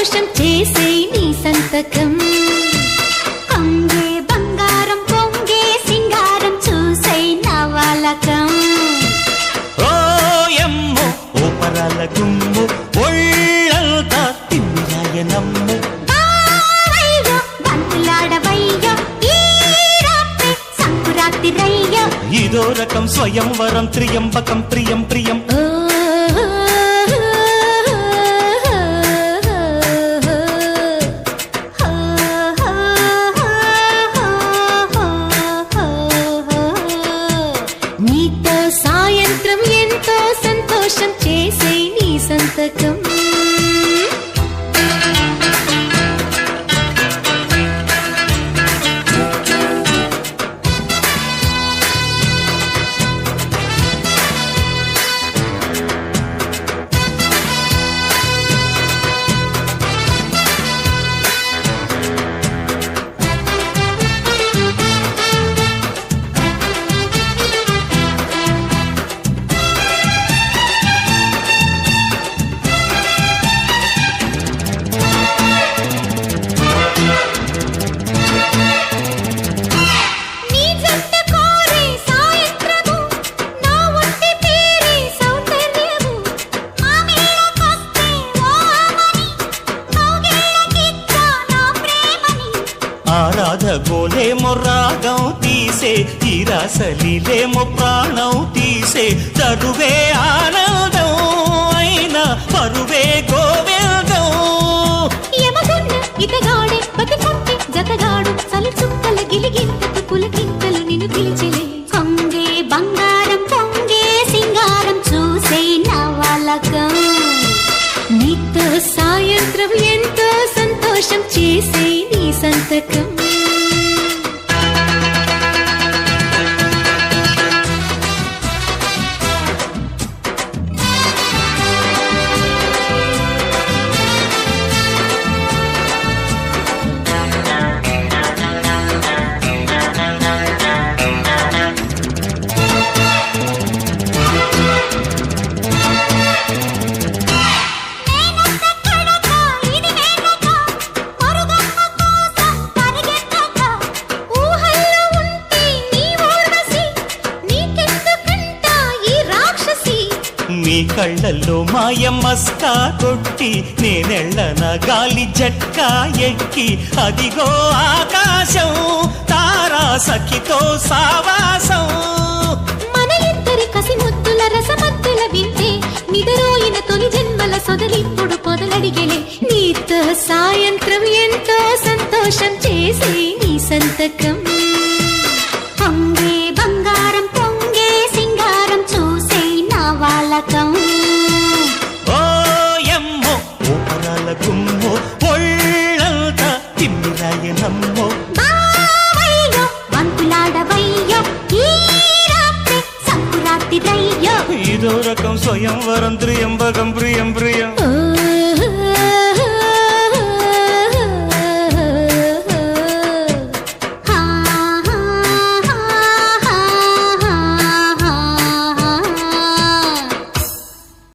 సంతోషం చేసే నీ సంతకం అంగే బంగారం పొంగే సింగారం చూసే నవలకం ఓ ఎమ్మో ఓ పరాల గుమ్ము ఒళ్ళంతా తిమ్మిరాయనమ్ము ఇదో రకం స్వయంవరం త్రియంబకం ప్రియం ప్రియం నీతో సాయంత్రం ఎంతో సంతోషం చేసే నీ సంతకం ఆరాధ గోలేమో రాగం తీసే తీరాసలీలేమో ప్రాణం తీసే చదువే ఆనందం అయినా పరువే గోవిందం ఇతగాడే బతికుంటే జతగాడు చలి చుక్కల గిలిగింతకు పులకింతలు నిన్ను పిలిచిలే కొంగే బంగారం పొంగే సింగారం చూసే నవలకం నీతో సాయంత్రం ఎంతో సంతోషం చేసే నీ సంతకం మీ కళ్ళల్లో మాయ మస్కా కొట్టి నేనెళ్ళన గాలి జట్కా ఎక్కి అదిగో ఆకాశం తారా సఖితో సావాసం మన ఇద్దరి కసి ముద్దుల రసమద్దుల వింటే నిదరోయిన తొలి జన్మల సొదలిప్పుడు పొదలడిగెలే నీతో సాయంత్రం ఎంతో సంతోషం చేసే నీ సంతకం పొంగే బంగారం పొంగే సింగారం చూసే నవలకం ఓ ఎమ్మో ఓ పరాల గుమ్మో ఒళ్ళంతా తిమ్మిరాయనమ్మో బావయ్యో వంతులాడవయ్యో ఈ రాత్రి సంకురాత్రి రయ్యో ఇదో రకం స్వయంవరం త్రియంబకం ప్రియం ప్రియం